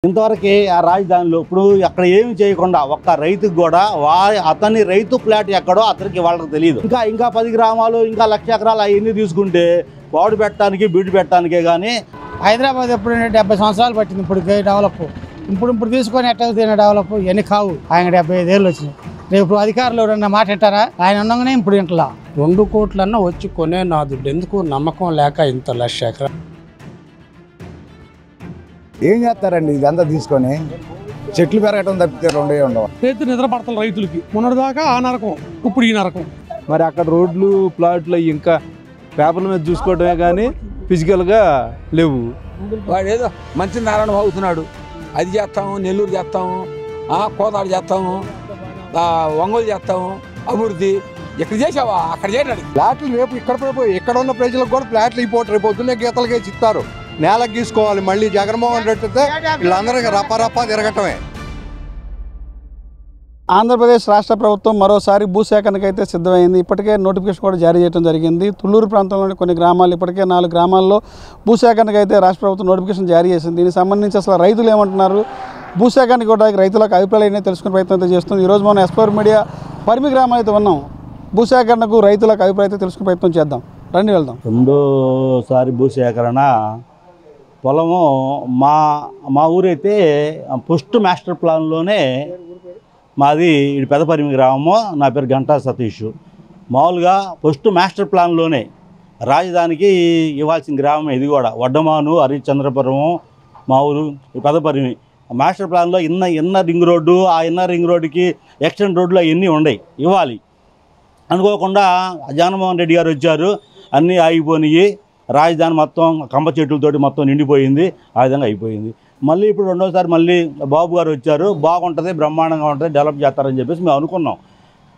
ఇంతవరకు ఆ రాజధానిలో ఇప్పుడు అక్కడ ఏమి చేయకుండా ఒక్క రైతుకు కూడా అతని రైతు ప్లాట్ ఎక్కడో అతనికి వాళ్ళకి తెలియదు. ఇంకా 10 గ్రామాలు ఇంకా 1,00,000 ఎకరాలు అవన్నీ తీసుకుంటే పాడు పెట్టడానికి బీడు పెట్టడానికే కానీ హైదరాబాద్ ఎప్పుడు 70 సంవత్సరాలు పట్టింది ఇప్పుడు డెవలప్. ఇప్పుడు తీసుకొని ఎట్లా డెవలప్ ఇవన్నీ కావు. ఆయన 75 ఏళ్ళు వచ్చినాయి. రేపు అధికారులు ఎవరన్నా మాట వింటారా? ఆయన ఉండగానే ఇప్పుడు ఇంట్లో 2 కోట్లన్నా వచ్చి కొనే నాదుడు ఎందుకు నమ్మకం లేక ఇంత 1,00,000 ఎకరాలు ఏం చేస్తారండి? ఇదంతా తీసుకొని చెట్లు పెరగటం తప్పితే రెండే ఉండవు. రైతు నిద్ర పడతారు రైతులకి. మొన్నటిదాకా ఆ నరకం, ఇప్పుడు ఈ నరకం. మరి అక్కడ రోడ్లు ప్లాట్లు ఇంకా పేపర్ల మీద చూసుకోవడమే కానీ ఫిజికల్గా లేవు. వాడు ఏదో మంచి నారాయణ అవుతున్నాడు, అది చేస్తాము, నెల్లూరు చేస్తాము, కోదాడు చేస్తాము, ఒంగోలు చేస్తాము, అభివృద్ధి ఇక్కడ చేసావా అక్కడ చేయడానికి. ప్లాట్లు రేపు ఇక్కడ ఉన్న ప్రజలకు కూడా ప్లాట్లు అయిపోతారు. రేపు పొద్దున్నే గీతలకే చిత్తారు, నేలకు గీసుకోవాలి. మళ్ళీ జగన్మోహన్ రెడ్డి అయితే వీళ్ళందరికీ రప్ప తిరగటమే. ఆంధ్రప్రదేశ్ రాష్ట్ర ప్రభుత్వం మరోసారి భూసేకరణకు అయితే సిద్ధమైంది. ఇప్పటికే నోటిఫికేషన్ కూడా జారీ చేయడం జరిగింది. తుళ్ళూరు ప్రాంతంలోని కొన్ని గ్రామాలు, ఇప్పటికే 4 గ్రామాల్లో భూసేకరణకు అయితే రాష్ట్ర ప్రభుత్వం నోటిఫికేషన్ జారీ చేసింది. దీనికి సంబంధించి అసలు రైతులు ఏమంటున్నారు, భూసేకరణ కూడా రైతులకు అభిప్రాయాలు తెలుసుకునే ప్రయత్నం అయితే చేస్తుంది. ఈరోజు మనం ఎస్పవర్ మీడియా పరిమి గ్రామం అయితే ఉన్నాం. భూసేకరణకు రైతులకు అభిప్రాయం తెలుసుకునే ప్రయత్నం చేద్దాం, రండి వెళ్దాం. రెండోసారి భూసేకరణ పొలము మా ఊరైతే ఫస్ట్ మాస్టర్ ప్లాన్లోనే మాది ఇది పెదపరిమి గ్రామము. నా పేరు గంటా సతీష్. మామూలుగా ఫస్ట్ మాస్టర్ ప్లాన్లోనే రాజధానికి ఇవ్వాల్సిన గ్రామం ఇది కూడా వడ్డమాను, హరిశ్చంద్రపురము, మా ఊరు పెదపరిమి. మాస్టర్ ప్లాన్లో ఇన్నర్ రింగ్ రోడ్డు, ఆ ఇన్నర్ రింగ్ రోడ్డుకి ఎక్స్టెండ్ రోడ్లు అవన్నీ ఉన్నాయి, ఇవ్వాలి. అనుకోకుండా జగన్మోహన్ రెడ్డి గారు వచ్చారు, అన్నీ ఆగిపోయినాయి. రాజధాని మొత్తం కంప చెట్లతోటి మొత్తం నిండిపోయింది. ఆ విధంగా అయిపోయింది. మళ్ళీ ఇప్పుడు రెండోసారి మళ్ళీ బాబు గారు వచ్చారు, బాగుంటుంది, బ్రహ్మాండంగా ఉంటుంది, డెవలప్ చేస్తారని చెప్పేసి మేము అనుకున్నాం.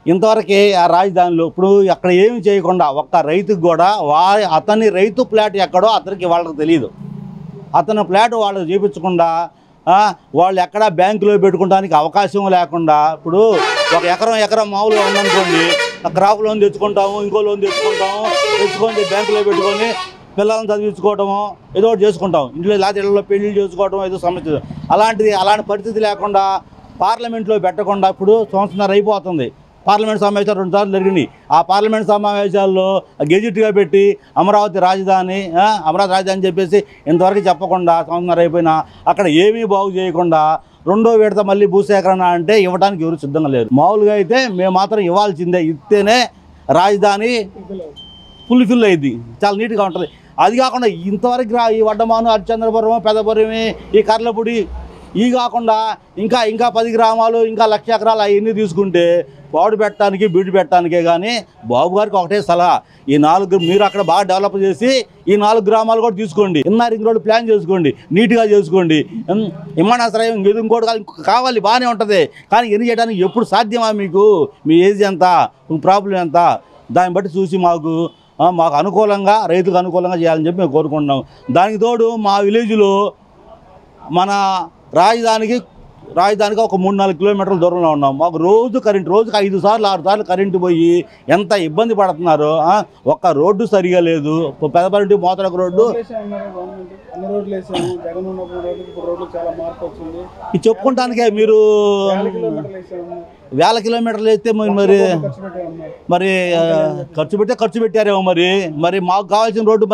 ఇంతవరకు ఆ రాజధానిలో ఇప్పుడు అక్కడ ఏమి చేయకుండా ఒక్క రైతుకు కూడా అతని రైతు ప్లాట్ ఎక్కడో అతనికి వాళ్ళకి తెలియదు. అతని ప్లాట్ వాళ్ళకి చూపించకుండా వాళ్ళు ఎక్కడా బ్యాంకులో పెట్టుకోవడానికి అవకాశం లేకుండా, ఇప్పుడు ఒక ఎకరం మామూలుగా ఉందనుకోండి, క్రాప్ లోన్ తెచ్చుకుంటాము, ఇంకో లోన్ తెచ్చుకొని బ్యాంకులో పెట్టుకొని పిల్లలను చదివించుకోవటము, ఏదో ఒకటి చేసుకుంటాం. ఇంట్లో లేకపోతే ఇళ్ళలో పెళ్లిళ్ళు చేసుకోవటం ఏదో సమస్య. అలాంటి పరిస్థితి లేకుండా పార్లమెంట్లో పెట్టకుండా ఇప్పుడు సంవత్సరం అయిపోతుంది. పార్లమెంట్ సమావేశాలు 2 సార్లు జరిగినాయి. ఆ పార్లమెంట్ సమావేశాల్లో గెజిట్గా పెట్టి అమరావతి రాజధాని చెప్పేసి ఇంతవరకు చెప్పకుండా సంవత్సరం అయిపోయినా అక్కడ ఏమీ బాగు చేయకుండా రెండో విడత మళ్ళీ భూసేకరణ అంటే ఇవ్వడానికి ఎవరు సిద్ధంగా లేరు. మామూలుగా అయితే మేము మాత్రం ఇవ్వాల్సిందే, ఇస్తేనే రాజధాని ఫుల్ఫిల్ అయ్యింది, చాలా నీట్గా ఉంటుంది. అది కాకుండా ఇంతవరకు ఈ వడ్డమాను, హరిశ్చంద్రపురం, పెదపురమి, ఈ కర్లపూడి ఇవి కాకుండా ఇంకా 10 గ్రామాలు ఇంకా 1,00,000 ఎకరాలు అవన్నీ తీసుకుంటే పాడు పెట్టడానికి బీడు పెట్టడానికే కానీ బాబు గారికి ఒకటే సలహా, ఈ 4 మీరు అక్కడ బాగా డెవలప్ చేసి ఈ 4 గ్రామాలు కూడా తీసుకోండి, ఇన్నర్ రింగ్ రోడ్ ప్లాన్ చేసుకోండి, నీట్గా చేసుకోండి. విమానాశ్రయం ఇంకోటి కావాలి, బాగానే ఉంటుంది. కానీ ఎన్ని చేయడానికి ఎప్పుడు సాధ్యమా మీకు? మీ ఏజ్ ఎంత, ప్రాబ్లం ఎంత, దాన్ని బట్టి చూసి మాకు అనుకూలంగా, రైతులకు అనుకూలంగా చేయాలని చెప్పి మేము కోరుకుంటున్నాం. దానికి తోడు మా విలేజ్లో మన రాజధానికి ఒక 3-4 కిలోమీటర్ల దూరంలో ఉన్నాం. మాకు రోజుకి 5 సార్లు 6 సార్లు కరెంటు పోయి ఎంత ఇబ్బంది పడుతున్నారో. ఒక్క రోడ్డు సరిగా లేదు. పెదపరింటి మోతలకు రోడ్డు ఇది చెప్పుకుంటానికే మీరు 1000 కిలోమీటర్లు వేస్తే మరి ఖర్చు పెట్టారేమో. మరి మాకు కావాల్సిన రోడ్డు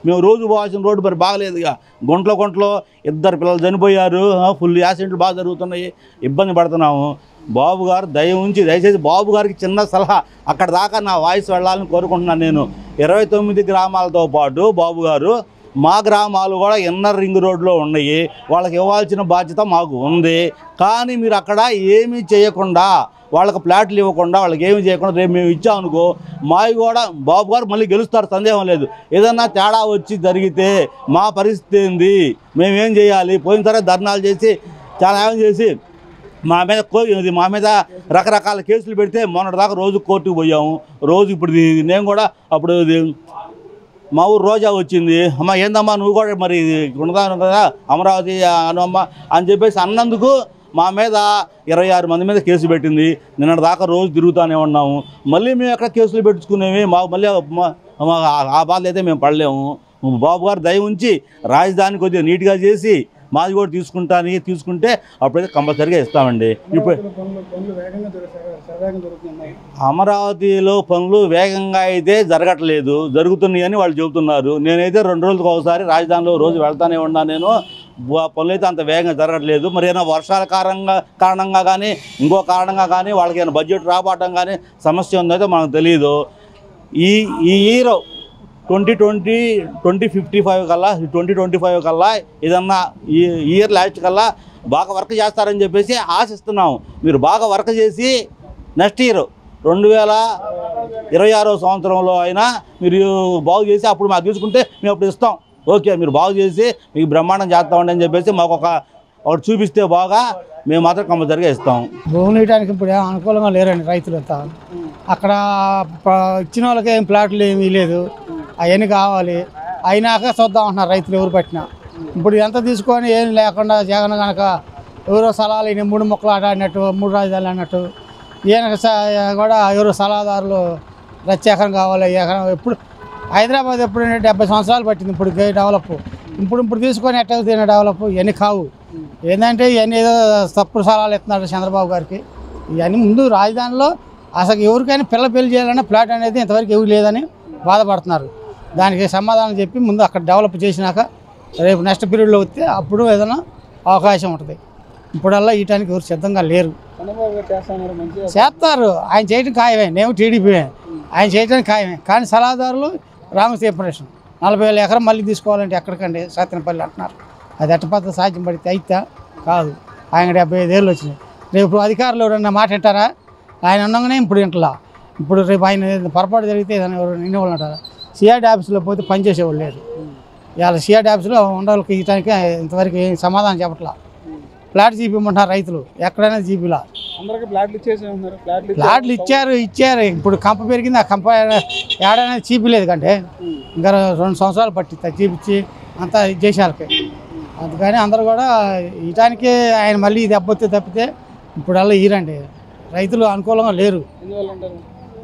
మేము రోజు పోవాల్సిన రోడ్డు మరి బాగలేదు. ఇక గుంటలో 2 పిల్లలు చనిపోయారు, ఫుల్ యాక్సిడెంట్లు బాగా జరుగుతున్నాయి, ఇబ్బంది పడుతున్నాము. బాబు గారు దయచేసి బాబు గారికి చిన్న సలహా, అక్కడ దాకా నా వాయిస్ వెళ్ళాలని కోరుకుంటున్నాను నేను. 29 గ్రామాలతో పాటు బాబు గారు మా గ్రామాలు కూడా ఇన్నర్ రింగ్ రోడ్లో ఉన్నాయి, వాళ్ళకి ఇవ్వాల్సిన బాధ్యత మాకు ఉంది. కానీ మీరు అక్కడ ఏమీ చేయకుండా, వాళ్ళకి ప్లాట్లు ఇవ్వకుండా, వాళ్ళకి ఏమీ చేయకుండా రేపు మేము ఇచ్చామనుకో, మావి కూడా బాబు గారు మళ్ళీ గెలుస్తారు, సందేహం లేదు. ఏదన్నా తేడా వచ్చి జరిగితే మా పరిస్థితి ఏంది, మేమేం చేయాలి? పోయిన తర్వాత ధర్నాలు చేసి చాలా ఏం చేసి మా మీద రకరకాల కేసులు పెడితే మొన్నటిదాకా రోజు కోర్టుకు పోయాము. రోజు ఇప్పుడు నేను కూడా అప్పుడు మా ఊరు రోజా వచ్చింది, అమ్మ ఏందమ్మా నువ్వు కూడా మరి ఉండదాను కదా అమరావతి అనమ్మా అని చెప్పేసి అన్నందుకు మా మీద 26 మంది మీద కేసు పెట్టింది. నిన్నటి దాకా రోజు తిరుగుతూనే ఉన్నాము. మళ్ళీ మేము ఎక్కడ కేసులు పెట్టించుకునేవి, మాకు మళ్ళీ ఆ బాధలు అయితే మేము పడలేము. బాబు గారు దయ ఉంచి రాజధాని కొద్దిగా నీట్గా చేసి మాది కూడా తీసుకుంటే అప్పుడైతే కంపల్సరీగా ఇస్తామండి. ఇప్పుడు అమరావతిలో పనులు వేగంగా అయితే జరగట్లేదు, జరుగుతున్నాయని వాళ్ళు చెబుతున్నారు. నేనైతే 2 రోజులకు ఒకసారి రాజధానిలో రోజు వెళ్తానే ఉన్నా. నేను పనులు అయితే అంత వేగంగా జరగట్లేదు. మరి ఏమైనా వర్షాల కారణంగా కానీ ఇంకో కారణంగా కానీ వాళ్ళకి ఏమైనా బడ్జెట్ రాబట్టడం కానీ సమస్య ఉందైతే మనకు తెలియదు. ఈ ఇయర్ 2055 కల్లా 2025 కల్లా ఏదన్నా ఈ ఇయర్ లాస్ట్ కల్లా బాగా వర్క్ చేస్తారని చెప్పేసి ఆశిస్తున్నాము. మీరు బాగా వర్క్ చేసి నెక్స్ట్ ఇయర్ 2026 సంవత్సరంలో అయినా మీరు బాగు చేసి అప్పుడు మాకు తీసుకుంటే మేము అప్పుడు ఇస్తాం. ఓకే, మీరు బాగు చేసి మీకు బ్రహ్మాండం చేస్తామండి అని చెప్పేసి మాకు ఒకటి చూపిస్తే బాగా మేము మాత్రం కంపల్సరిగా ఇస్తాం. భూములు ఇవ్వడానికి ఇప్పుడు అనుకూలంగా లేరండి రైతులంతా. అక్కడ ఇచ్చిన వాళ్ళకి ఏం ప్లాట్లు ఏమీ లేదు, అవన్నీ కావాలి. అయినాక చూద్దాం అంటున్నారు రైతులు ఎవరు పట్టినా. ఇప్పుడు ఎంత తీసుకొని ఏం లేకుండా జగన్ కనుక ఎవరో స్థలాలు 3 మొక్కలు ఆడినట్టు 3 రాజధానులు అన్నట్టు ఈయన కూడా ఎవరో సలహాదారులు ప్రత్యేకంగా కావాలి. ఎప్పుడు హైదరాబాద్ ఎప్పుడు 70 సంవత్సరాలు పట్టింది ఇప్పుడు డెవలప్. ఇప్పుడు తీసుకొని ఎట్లా డెవలప్ ఇవన్నీ కావు. ఏంటంటే ఇవన్నీ ఏదో తప్పుడు సలహాలు ఇస్తున్నాడు చంద్రబాబు గారికి. ఇవన్నీ ముందు రాజధానిలో అసలు ఎవరికైనా పెళ్లి చేయాలన్నా ప్లాట్ అనేది ఇంతవరకు ఎవరు లేదని బాధపడుతున్నారు. దానికి సమాధానం చెప్పి ముందు అక్కడ డెవలప్ చేసినాక రేపు నెక్స్ట్ పీరియడ్లో వస్తే అప్పుడు ఏదైనా అవకాశం ఉంటుంది. ఇప్పుడల్లా ఇయటానికి ఎవరు సిద్ధంగా లేరు. చేస్తారు, ఆయన చేయడం ఖాయమే. నేను టీడీపీ ఆయన చేయడానికి ఖాయమే. కానీ సలహాదారులు రామసీపరేషన్ 40,000 ఎకరం మళ్ళీ తీసుకోవాలంటే ఎక్కడికండి సత్యనపల్లి అంటున్నారు. అది ఎట్ట పద్ధతి సాధ్యం పడితే అయితే కాదు. ఆయన 75 ఏళ్ళు వచ్చినాయి. రేపు అధికారులు ఎవరన్నా మాట వింటారా? ఆయన ఉండగానే ఇప్పుడు ఇంట్లో ఇప్పుడు రేపు ఆయన పొరపాటు జరిగితే ఏదైనా ఎవరు నిన్నవాళ్ళు అంటారా? సిఆర్డీ ఆఫీస్లో పోతే పనిచేసేవాళ్ళు లేదు. ఇవాళ సిఆర్డీ ఆఫీస్లో ఉండవాళ్ళకి ఇవ్వడానికి ఇంతవరకు ఏం సమాధానం చెప్పట్లా. ప్లాట్ చూపించమంటారు రైతులు, ఎక్కడైనా చూపిలా. ప్లాట్లు ఇచ్చారు. ఇప్పుడు కంప పెరిగింది, ఆ కంప ఏడైనా చూపిలేదు కంటే ఇంకా 2 సంవత్సరాలు పట్టింది చూపించి అంతా చేశారు. అందుకని అందరూ కూడా ఇటానికి ఆయన మళ్ళీ దెబ్బొత్తే తప్పితే ఇప్పుడల్లా ఇరండి. రైతులు అనుకూలంగా లేరు.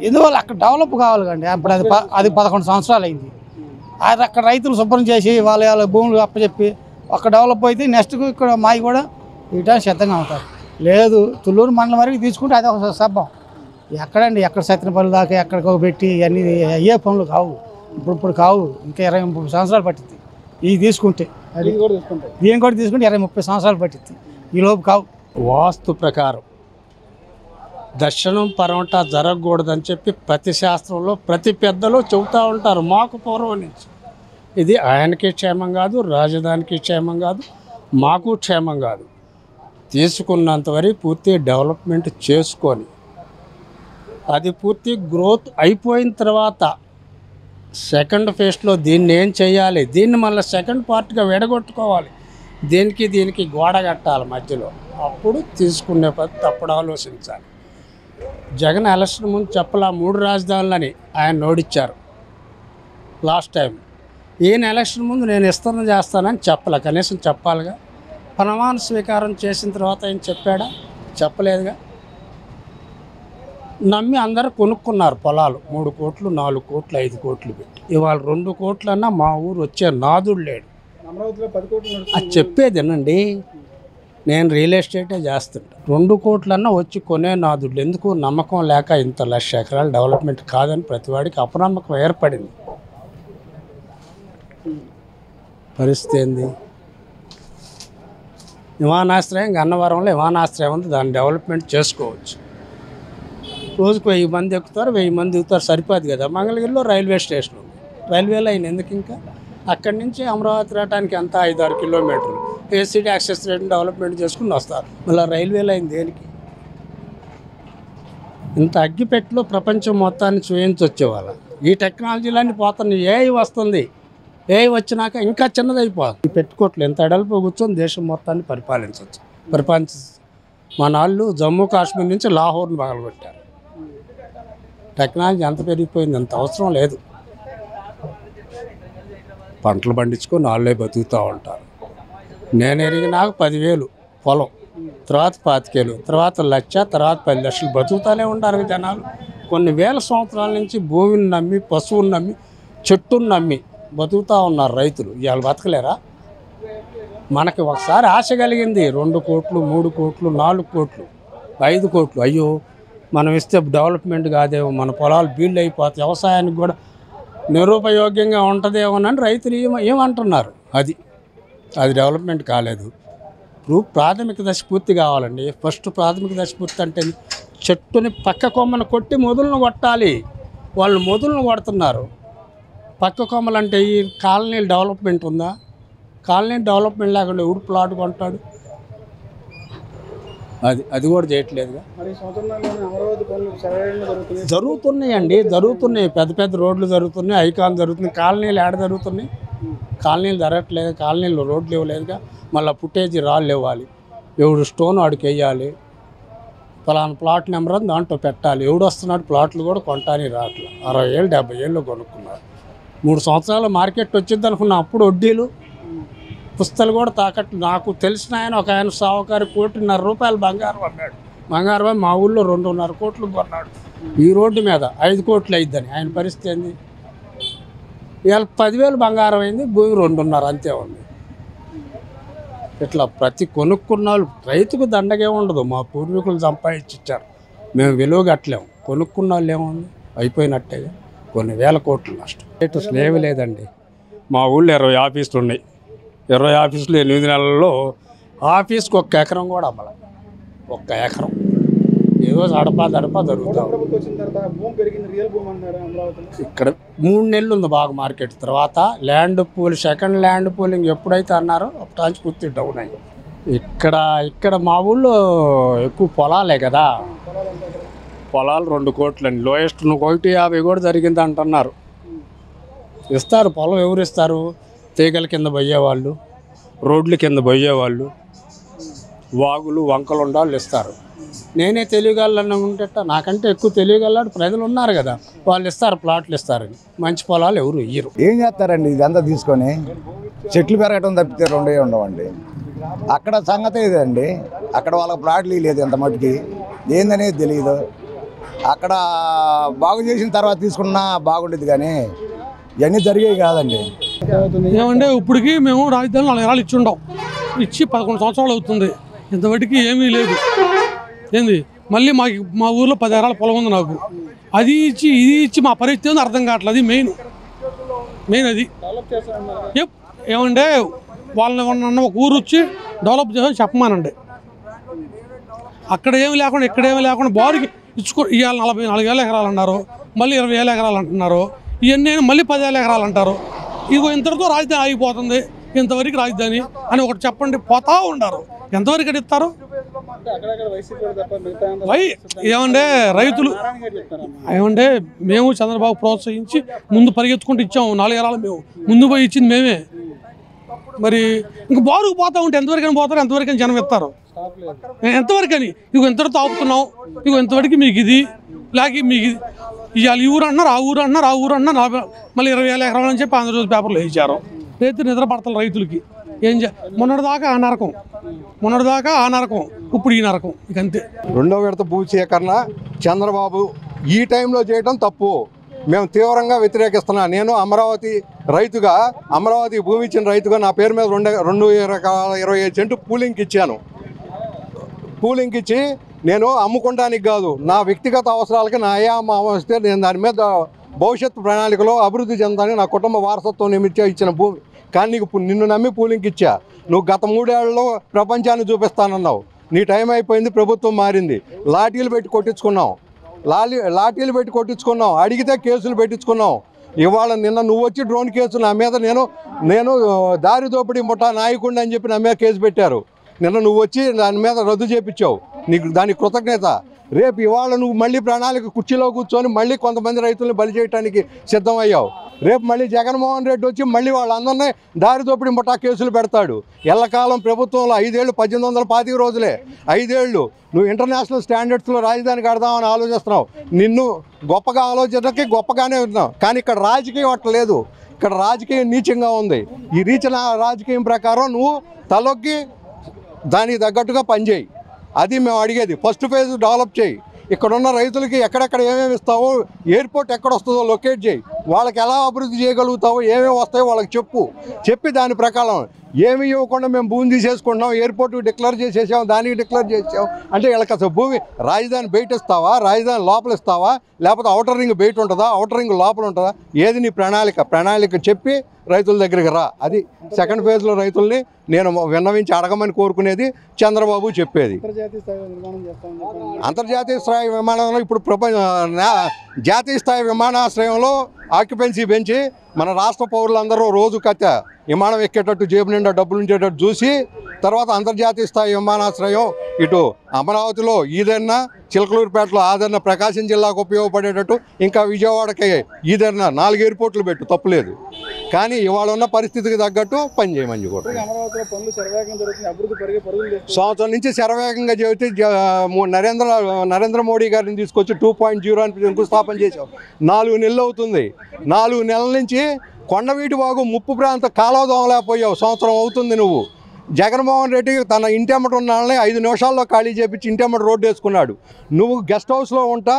ఎందువల్ల అక్కడ డెవలప్ కావాలి కండి. ఇప్పుడు అది 11 సంవత్సరాలు అయింది. అది అక్కడ రైతులు శుభ్రం చేసి వాళ్ళ భూములు అప్పచెప్పి అక్కడ డెవలప్ అయితే నెక్స్ట్ ఇక్కడ మావి కూడా ఇటానికి సిద్ధంగా ఉంటారు. లేదు తుళ్ళూరు మండలం వరకు తీసుకుంటే అది ఒక సబ్బం. ఎక్కడండి ఎక్కడ సత్యనపల్లి దాకా ఎక్కడికో పెట్టి ఇవన్నీ అయ్యే పనులు కావు. ఇప్పుడు కావు. ఇంకా 20-30 సంవత్సరాలు పట్టింది ఇది తీసుకుంటే. దీని కూడా తీసుకుంటే 20-30 సంవత్సరాలు పట్టింది. ఈ లోపు కావు. వాస్తు ప్రకారం దర్శనం పరమట జరగకూడదని చెప్పి ప్రతి శాస్త్రంలో ప్రతి పెద్దలు చెబుతూ ఉంటారు మాకు పూర్వం నుంచి. ఇది ఆయనకి క్షేమం కాదు, రాజధానికి క్షేమం కాదు, మాకు క్షేమం కాదు. తీసుకున్నంతవరకు పూర్తి డెవలప్మెంట్ చేసుకొని అది పూర్తి గ్రోత్ అయిపోయిన తర్వాత సెకండ్ ఫేజ్లో దీన్ని ఏం చేయాలి, దీన్ని మళ్ళీ సెకండ్ పార్ట్గా విడగొట్టుకోవాలి, దీనికి గోడ కట్టాలి మధ్యలో. అప్పుడు తీసుకునే పద్ధతి అప్పుడు ఆలోచించాలి. జగన్ ఎలక్షన్ ముందు చెప్పలా 3 రాజధానులని ఆయన నోడిచ్చారు లాస్ట్ టైం. ఈయన ఎలక్షన్ ముందు నేను చేస్తానని చెప్పలే. కనీసం చెప్పాలిగా. ప్రమాణ స్వీకారం చేసిన తర్వాత ఆయన చెప్పాడా? చెప్పలేదుగా. నమ్మి అందరూ కొనుక్కున్నారు పొలాలు. 3 కోట్లు 4 కోట్లు 5 కోట్లు పెట్టి. ఇవాళ 2 కోట్లన్నా మా ఊరు వచ్చే నాదుడు లేడు. అది చెప్పేదేనండి. నేను రియల్ ఎస్టేటే చేస్తుంటా. 2 కోట్లన్నా వచ్చి కొనే నాదుడు ఎందుకు? నమ్మకం లేక ఇంత 1,00,000 ఎకరాలు డెవలప్మెంట్ కాదని ప్రతివాడికి అపనమ్మకం ఏర్పడింది. పరిస్థితి ఏంది? విమానాశ్రయం గన్నవరంలో విమానాశ్రయం ఉంది, దాన్ని డెవలప్మెంట్ చేసుకోవచ్చు. రోజుకు 1000 మంది ఎక్కుతారు, 1000 మంది దిగుతారు, సరిపోదు కదా. మంగళగిరిలో రైల్వే స్టేషన్ ఉంది, రైల్వే లైన్ ఎందుకు? ఇంకా అక్కడి నుంచి అమరావతి రావడానికి అంత 5-6 కిలోమీటర్లు. ఏసీడీ యాక్సెస్ రేట్ని డెవలప్మెంట్ చేసుకుని వస్తారు. మళ్ళీ రైల్వే లైన్ దేనికి? ఇంత అగ్గిపెట్టులో ప్రపంచం మొత్తాన్ని చూయించొచ్చేవాళ్ళ. ఈ టెక్నాలజీలన్నీ పోతున్నాయి. ఏఐ వస్తుంది. ఏఐ వచ్చినాక ఇంకా చిన్నదైపోతుంది. పెట్టుకోవట్లేదు. ఎంత ఎడల్పు కూర్చొని దేశం మొత్తాన్ని పరిపాలించవచ్చు. మన వాళ్ళు జమ్మూ కాశ్మీర్ నుంచి లాహోర్ని పగలగొట్టారు. టెక్నాలజీ ఎంత పెరిగిపోయింది, అంత అవసరం లేదు. పంటలు పండించుకొని వాళ్ళే బతుకుతూ ఉంటారు. నేను ఎరిగినాక 10,000 పొలం, తర్వాత 25,000, తర్వాత 1,00,000, తర్వాత 10 లక్షలు బతుకుతూనే ఉంటారు జనాలు. కొన్ని వేల సంవత్సరాల నుంచి భూమిని నమ్మి, పశువుని నమ్మి, చెట్టుని నమ్మి బతుకుతూ ఉన్నారు రైతులు. ఇవాళ బతకలేరా? మనకి ఒకసారి ఆశ కలిగింది 2 కోట్లు 3 కోట్లు 4 కోట్లు 5 కోట్లు. అయ్యో మనం ఇస్తే డెవలప్మెంట్ కాదేమో, మన పొలాలు బీళ్ళు అయిపోతాయి, వ్యవసాయానికి కూడా నిరుపయోగ్యంగా ఉంటుందేమోనని రైతులు ఏమంటున్నారు. అది డెవలప్మెంట్ కాలేదు. ఇప్పుడు ప్రాథమిక దశ పూర్తి కావాలండి. ఫస్ట్ ప్రాథమిక దశ పూర్తి అంటే చెట్టుని పక్క కొమ్మను కొట్టి మొదలను కొట్టాలి. వాళ్ళు మొదలను కొడుతున్నారు. పక్క కొమ్మలు అంటే ఈ కాలనీలు డెవలప్మెంట్ ఉందా? కాలనీ డెవలప్మెంట్ లేకుండా ఎవడు ప్లాట్ కొంటాడు? అది కూడా చేయట్లేదుగా. జరుగుతున్నాయి పెద్ద పెద్ద రోడ్లు జరుగుతున్నాయి, ఐకాన్ జరుగుతున్నాయి. కాలనీలు ఏడ జరుగుతున్నాయి? కాలనీలు జరగట్లేదు. కాలనీలు రోడ్లు ఇవ్వలేదుగా. మళ్ళీ ఫుటేజీ రాళ్ళు ఇవ్వాలి, ఎవడు స్టోన్ వాడికి వేయాలి, ఫలానా ప్లాట్ నెంబర్ అని దాంట్లో పెట్టాలి. ఎవడు వస్తున్నాడు ప్లాట్లు కూడా కొంటానికి రావట్లేదు. 60 ఏళ్ళు 70 ఏళ్ళు కొనుక్కున్నారు. 3 సంవత్సరాలు మార్కెట్ వచ్చింది అనుకున్న అప్పుడు వడ్డీలు పుస్తలు కూడా తాకట్టు. నాకు తెలిసిన ఒక ఆయన సావుకారి ₹1.5 బంగారం అన్నాడు. బంగారం మా ఊళ్ళో 2.5 కోట్లు కొన్నాడు. ఈ రోడ్డు మీద 5 కోట్లు అయిద్దని. ఆయన పరిస్థితి ఏంది? ఇవాళ 10,000 బంగారం అయింది, భూమి 2.5 అంతే ఉంది. ఇట్లా ప్రతి కొనుక్కున్న వాళ్ళు రైతుకు దండగే ఉండదు. మా పూర్వీకులు సంపాదించారు, మేము విలువ కట్టలేము. కొనుక్కున్న వాళ్ళు ఏముంది, అయిపోయినట్టేగా. కొన్ని వేల కోట్లు నష్టం. రేటు లేవు లేదండి. మా ఊళ్ళో 20 ఆఫీసులు ఉన్నాయి. 20 ఆఫీసులు 8 నెలల్లో ఆఫీస్కి 1 ఎకరం కూడా అమ్మల. 1 ఎకరం ఏదో దడపా జరుగుతాం. ఇక్కడ 3 నెలలు ఉంది బాగా మార్కెట్. తర్వాత సెకండ్ ల్యాండ్ పూలింగ్ ఎప్పుడైతే అన్నారో అప్పుడు పూర్తి డౌన్ అయ్యి. ఇక్కడ మా ఊళ్ళో ఎక్కువ పొలాలే కదా. పొలాలు 2 కోట్లు అండి. లోయెస్ట్ 150 కూడా జరిగింది అంటున్నారు. ఇస్తారు పొలం. ఎవరు ఇస్తారు? తీగల కింద పోయేవాళ్ళు, రోడ్ల కింద పోయేవాళ్ళు, వాగులు వంకలు ఉండాళ్ళు ఇస్తారు. నేనే తెలియగలను ఉంటే నాకంటే ఎక్కువ తెలియగలడు ప్రజలు ఉన్నారు కదా, వాళ్ళు ఇస్తారు, ప్లాట్లు ఇస్తారని. మంచి పొలాలు ఎవరు ఇయ్యరు. ఏం చేస్తారండి? ఇదంతా తీసుకొని చెట్లు పెరగటం తప్పితే 2 ఉండవండి. అక్కడ సంగతి ఇదండి. అక్కడ వాళ్ళకి ప్లాట్లు లేదు, ఎంత మటుకి ఏందనేది తెలియదు. అక్కడ బాగు చేసిన తర్వాత తీసుకున్నా బాగుండేది, కానీ ఇవన్నీ జరిగేవి కాదండి. ఏమంటే ఇప్పటికి మేము రాజధాని 4 ఎకరాలు ఇచ్చి ఉండాం. ఇచ్చి 11 సంవత్సరాలు అవుతుంది. ఇంతవరకు ఏమీ లేదు. ఏంది మళ్ళీ మా ఊర్లో 10 ఎకరాల పొలం ఉంది నాకు. అది ఇచ్చి ఇది ఇచ్చి మా పరిస్థితి ఉంది అర్థం కావట్లేదు. అది మెయిన్ అది. ఏమంటే వాళ్ళని ఒక ఊరు వచ్చి డెవలప్ చేసి చెప్పమానండి. అక్కడ ఏమి లేకుండా ఇక్కడ ఏమి లేకుండా బారుకి ఇవాళ 44,000 ఎకరాలు అన్నారు, మళ్ళీ 20,000 ఎకరాలు అంటున్నారు. ఇవన్నీ మళ్ళీ 10,000 ఎకరాలు అంటారు. ఇగో ఇంతటితో రాజధాని ఆగిపోతుంది, ఇంతవరకు రాజధాని అని ఒకటి చెప్పండి. పోతా ఉండరు. ఎంతవరకు అడిస్తారు? ఏమంటే రైతులు ఏమంటే మేము చంద్రబాబు ప్రోత్సహించి ముందు పరిగెత్తుకుంటూ ఇచ్చాము. 4 ఎకరాలు మేము ముందు పోయి ఇచ్చింది మేమే. మరి ఇంక బారుకు పోతా ఉంటే ఎంతవరకైనా పోతారు, ఎంతవరకైనా జనం ఇస్తారు, ఎంతవరకని. ఇగో ఇంతటితో ఆపుతున్నాం, ఇగో ఇంతవరకు మీకు ఇది లేక మీకు ఇది. ఇవాళ ఈ ఊరు అంటున్నారు, ఆ ఊరు అంటున్నారు, ఆ ఊరు అంటున్నారు. మళ్ళీ 20,000 ఎకరాలు అని చెప్పి ఆంధ్రజ్యోతి పేపర్లో వేయించారు. రైతులు నిద్ర పడతారు రైతులకి. మొన్నటిదాకా ఆ నరకం, ఇప్పుడు ఈ నరకం. ఇక అంతే. 2వ విడత భూ సేకరణ చంద్రబాబు ఈ టైంలో చేయడం తప్పు. మేము తీవ్రంగా వ్యతిరేకిస్తున్నాం. నేను అమరావతి రైతుగా, అమరావతి భూమి ఇచ్చిన రైతుగా నా పేరు మీద 2,225 సెంటు పూలింగ్కి ఇచ్చాను. పూలింగ్కి ఇచ్చి నేను అమ్ముకోవడానికి కాదు, నా వ్యక్తిగత అవసరాలకి నా వస్తే నేను దాని మీద భవిష్యత్తు ప్రణాళికలో అభివృద్ధి చెందాలని నా కుటుంబ వారసత్వం నిమిత్తం ఇచ్చిన భూమి. కానీ నిన్ను నమ్మి పూలింగ్కి ఇచ్చా. నువ్వు గత 3 ఏళ్లలో ప్రపంచాన్ని చూపిస్తానన్నావు. నీ టైం అయిపోయింది, ప్రభుత్వం మారింది. లాఠీలు పెట్టి కొట్టించుకున్నావు, అడిగితే కేసులు పెట్టించుకున్నావు. ఇవాళ నిన్న నువ్వు వచ్చి డ్రోన్ కేసు నా మీద, నేను దారి దోపిడీ ముఠా నాయకుడిని అని చెప్పి నా మీద కేసు పెట్టారు. నిన్న నువ్వు వచ్చి దాని మీద రద్దు చేయించావు. నీకు దానికి కృతజ్ఞత. రేపు ఇవాళ నువ్వు మళ్ళీ ప్రణాళిక కుర్చీలో కూర్చొని మళ్ళీ కొంతమంది రైతులను బలి చేయడానికి సిద్ధమయ్యావు. రేపు మళ్ళీ జగన్మోహన్ రెడ్డి వచ్చి మళ్ళీ వాళ్ళందరినీ దారి దోపిడీ ముఠా కేసులు పెడతాడు. ఎల్లకాలం ప్రభుత్వంలో 5 ఏళ్ళు 1825 రోజులే 5 ఏళ్ళు నువ్వు ఇంటర్నేషనల్ స్టాండర్డ్స్లో రాజధాని కడదామని ఆలోచిస్తున్నావు. నిన్ను గొప్పగా ఆలోచనకి గొప్పగానే ఉన్నావు, కానీ ఇక్కడ రాజకీయం అట్లేదు. ఇక్కడ రాజకీయం నీచంగా ఉంది. ఈ రాజకీయం ప్రకారం నువ్వు తలొగ్గి దానికి తగ్గట్టుగా పనిచేయి. అది మేము అడిగేది. ఫస్ట్ ఫేజ్ డెవలప్ చేయి. ఇక్కడున్న రైతులకి ఎక్కడెక్కడ ఏమేమి ఇస్తావో, ఎయిర్పోర్ట్ ఎక్కడ వస్తుందో లొకేట్ చేయి. వాళ్ళకి ఎలా అభివృద్ధి చేయగలుగుతావో, ఏమేమి వస్తాయో వాళ్ళకి చెప్పి దాని ప్రకారం ఏమి ఇవ్వకుండా మేము భూమి తీసేసుకుంటున్నాం, ఎయిర్పోర్ట్ డిక్లేర్ చేసేసాం, దానికి డిక్లేర్ చేసాం అంటే వీళ్ళకి అసలు భూమి రాజధాని బయట ఇస్తావా, రాజధాని లోపల ఇస్తావా, లేకపోతే అవుటర్ రింగ్ బయట ఉంటుందా, అవుటర్ రింగ్ లోపల ఉంటుందా, ఏది నీ ప్రణాళిక చెప్పి రైతుల దగ్గరికి రా. అది సెకండ్ ఫేజ్లో రైతుల్ని నేను విన్నవించి అడగమని కోరుకునేది, చంద్రబాబు చెప్పేది. అంతర్జాతీయ స్థాయి విమానంలో ఇప్పుడు జాతీయ స్థాయి విమానాశ్రయంలో ఆక్యుపెన్సీ పెంచి మన రాష్ట్ర పౌరులందరూ రోజు విమానం ఎక్కేటట్టు జేబు నిండా డబ్బులు ఉంచేటట్టు చూసి, తర్వాత అంతర్జాతీయ స్థాయి విమానాశ్రయం ఇటు అమరావతిలో ఈదన్నా, చిలకలూరుపేటలో ఆదరణ, ప్రకాశం జిల్లాకు ఉపయోగపడేటట్టు ఇంకా విజయవాడకి ఈదరణ 4 ఎయిర్పోర్ట్లు పెట్టు, తప్పులేదు. కానీ ఇవాళ ఉన్న పరిస్థితికి తగ్గట్టు పని చేయమని కూడా సంవత్సరం నుంచి శరవేగంగా చెబితే నరేంద్ర మోడీ గారిని తీసుకొచ్చి 2.0 అని శంకుస్థాపన చేశాం. 4 నెలలు అవుతుంది. 4 నెలల నుంచి కొండవీటి వాగు ముప్పు ప్రాంత కాలువదోమలేకపోయావు. సంవత్సరం అవుతుంది. నువ్వు జగన్మోహన్ రెడ్డి తన ఇంటెమ్మట ఉన్న వాళ్ళని 5 నిమిషాల్లో ఖాళీ చేపించి ఇంటెమ్మట రోడ్డు వేసుకున్నాడు. నువ్వు గెస్ట్ హౌస్లో ఉంటా,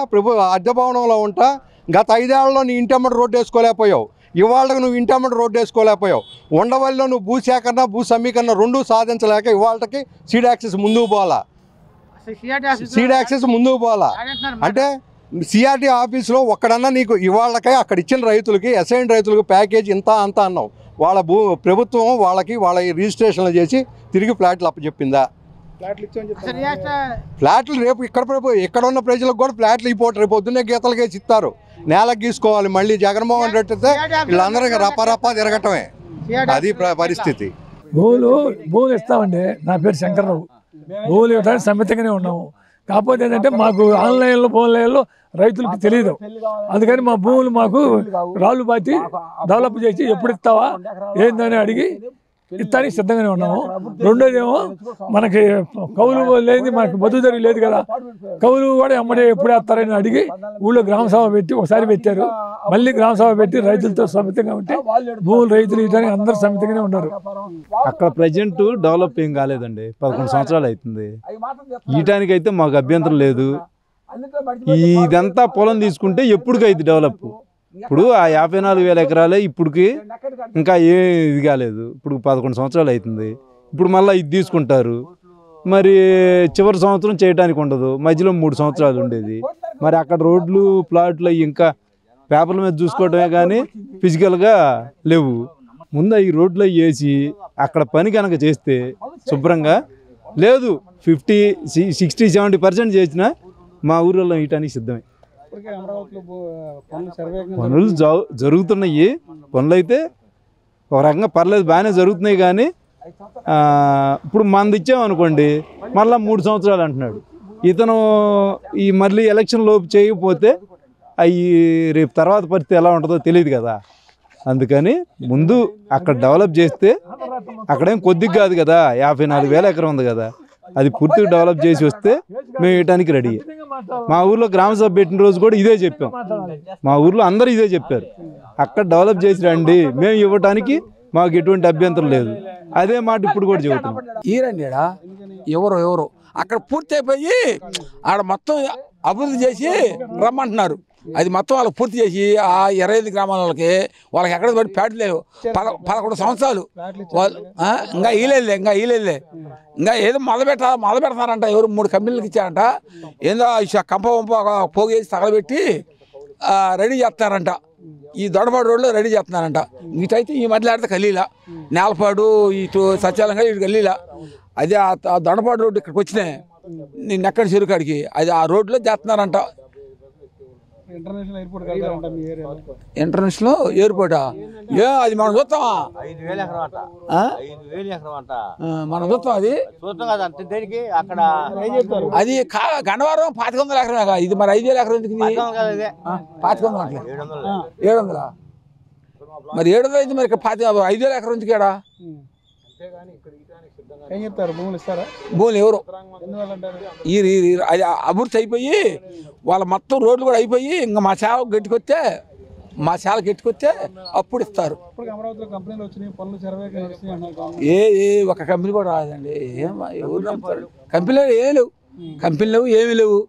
అద్దె భవనంలో ఉంటా, గత 5 ఏళ్లలో నీ ఇంటెమ్మట రోడ్డు వేసుకోలేకపోయావు. ఇవాళకు నువ్వు ఇంటెమ్మట రోడ్డు వేసుకోలేకపోయావు. ఉండవల్లిలో నువ్వు భూసేకరణ, భూ సమీకరణ 2 సాధించలేక ఇవాళకి సీడ్ యాక్సెస్ ముందుకు పోవాలా. అంటే సిఆర్టీ ఆఫీస్లో ఒక్కడన్నా నీకు ఇవాళకే అక్కడ ఇచ్చిన రైతులకి, అసైన్ రైతులకు ప్యాకేజ్ ఇంత అంత అన్నావు. వాళ్ళ ప్రభుత్వం వాళ్ళకి వాళ్ళ రిజిస్ట్రేషన్లు చేసి తిరిగి ఫ్లాట్లు అప్పచెప్పిందా? ఫ్లాట్లు రేపు ఇక్కడ ఉన్న ప్రజలకు కూడా ఫ్లాట్లు ఇవ్వటం, రేపు పొద్దున్నే గీతలు గేసి ఇస్తారు, నేలకు గీసుకోవాలి. మళ్ళీ జగన్మోహన్ రెడ్డి అయితే వీళ్ళందరికీ రప్ప తిరగటమే. అది పరిస్థితి. భూములు ఇస్తామండి. నా పేరు శంకర్రావు. భూములు ఇవ్వడానికి సమ్మితంగానే ఉన్నాము. కాకపోతే ఏంటంటే మాకు ఫోన్లైన్లో రైతులకు తెలియదు. అందుకని మా భూములు మాకు రాళ్ళు బాతి డెవలప్ చేసి ఎప్పుడు ఇస్తావా ఏందని అడిగి ఇస్తానికి సిద్ధంగానే ఉన్నాము. రెండోదేమో మనకి కౌలు లేదు, మనకి మద్దతు లేదు కదా. కౌలు కూడా ఎమ్మడే ఎప్పుడు వేస్తారని అడిగి ఊళ్ళో గ్రామసభ పెట్టి ఒకసారి పెట్టారు. మళ్ళీ గ్రామసభ పెట్టి రైతులతో సమితంగా ఉంటే భూములు రైతులు ఇవ్వడానికి అందరూ సమితంగానే ఉన్నారు. అక్కడ ప్రజెంట్ డెవలప్ ఏం కాలేదండి. 11 సంవత్సరాలు అవుతుంది. ఇయటానికి అయితే మాకు అభ్యంతరం లేదు. ఇదంతా పొలం తీసుకుంటే ఎప్పటికైతే డెవలప్. ఇప్పుడు ఆ 54,000 ఎకరాలే ఇప్పటికి ఇంకా ఇది కాలేదు. ఇప్పుడు 11 సంవత్సరాలు అవుతుంది. ఇప్పుడు మళ్ళీ ఇది తీసుకుంటారు. మరి చివరి సంవత్సరం చేయడానికి ఉండదు, మధ్యలో 3 సంవత్సరాలు ఉండేది. మరి అక్కడ రోడ్లు ప్లాట్లు ఇంకా పేపర్ల మీద చూసుకోవడమే కానీ ఫిజికల్గా లేవు. ముందు ఈ రోడ్లు వేసి అక్కడ పని కనుక చేస్తే శుభ్రంగా లేదు 50, 60, 70% చేసినా మా ఊళ్ళో ఇయటానికి సిద్ధమే. పనులు జరుగుతున్నాయి. పనులు అయితే ఒక రకంగా పర్లేదు, బాగానే జరుగుతున్నాయి. కానీ ఇప్పుడు మంది ఇచ్చామనుకోండి మళ్ళీ 3 సంవత్సరాలు అంటున్నాడు. ఇతను ఈ మళ్ళీ ఎలక్షన్ లోపు చేయకపోతే అవి రేపు తర్వాత పరిస్థితి ఎలా ఉంటుందో తెలియదు కదా. అందుకని ముందు అక్కడ డెవలప్ చేస్తే, అక్కడేం కొద్దిగా కాదు కదా, 54,000 ఎకరం ఉంది కదా, అది పూర్తిగా డెవలప్ చేసి వస్తే మేము ఇవ్వడానికి రెడీ. మా ఊర్లో గ్రామసభ పెట్టిన రోజు కూడా ఇదే చెప్పాం. మా ఊర్లో అందరూ ఇదే చెప్పారు, అక్కడ డెవలప్ చేసి రండి, మేము ఇవ్వటానికి మాకు ఎటువంటి అభ్యంతరం లేదు. అదే మాట ఇప్పుడు కూడా చెబుతున్నాం. ఈరండి ఎవరు అక్కడ పూర్తి అయిపోయి ఆడ మొత్తం అభివృద్ధి చేసి రమ్మంటున్నారు. అది మొత్తం వాళ్ళకి పూర్తి చేసి ఆ 25 గ్రామాల వాళ్ళకి ఎక్కడ పడి ప్యాట్లు లేవు. 11 సంవత్సరాలు ఇంకా ఈలేదులే ఇంకా ఏదో మొదలు పెడతారంట. ఎవరు 3 కంపెనీలకు ఇచ్చారంట. ఏందో కంప పోగేసి తగలబెట్టి రెడీ చేస్తున్నారంట. ఈ దొడపాడు రోడ్లో రెడీ చేస్తున్నారంట. ఇటైతే ఈ మధ్యలో ఆడితే కలీలా, నేలపాడు, ఇటు సత్యాలంగా ఇటు కలీలా. అది ఆ దొడపాడు రోడ్డు ఇక్కడికి వచ్చినాయి, నేను ఎక్కడ చెరుకాడికి అది ఆ రోడ్లో చేస్తున్నారంట. ఇంటర్నేషనల్ ఎయిర్పోర్టా? అది మనం చూస్తామా? 5,000 ఎకరం అంట. 5,000 ఎకరం అంట. మనం చూస్తాం. అది చూస్తాం కదా. అంటే దేనికి అక్కడ అది గన్నవరం 500 ఎకరం. ఇది మరి 5,000 ఎకరం ఎందుకు? 500 అంటే 700. మరి 700 అయితే మరి 5,000 ఎకరం ఎందుకు? ఏడా భూములు ఎవరు అది అభివృద్ధి అయిపోయి వాళ్ళ మొత్తం రోడ్లు కూడా అయిపోయి ఇంకా మా శాల గెట్టుకొస్తే అప్పుడు ఇస్తారు. ఒక కంపెనీ కూడా రాదండి. కంపెనీలు ఏమీ లేవు.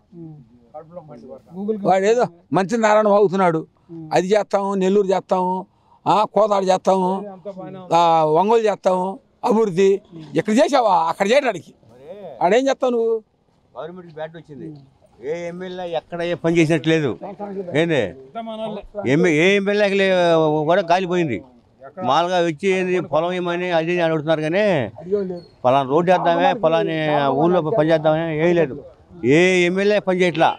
వాడు ఏదో మంచి నారాయణ అవుతున్నాడు. అది చేస్తాము, నెల్లూరు చేస్తాము, కోదాడు చేస్తాము, ఒంగోలు చేస్తాము అభివృద్ధి. ఎక్కడ చేసావా అక్కడ చేయడానికి ఆడేం చేస్తావు నువ్వు? గవర్నమెంట్ బ్యాట్ వచ్చింది, ఏ ఎమ్మెల్యే ఎక్కడ ఏ పని చేసినట్లేదు. ఏంది ఏ ఎమ్మెల్యేకి కూడా గాలిపోయింది. మామూలుగా వచ్చి పొలం ఏమని అది అడుగుతున్నారు, కానీ పలానా రోడ్డు వేద్దామే, పలాని ఊళ్ళో పని చేద్దామని ఏం లేదు. ఏ ఎమ్మెల్యే పని చేయట్లా.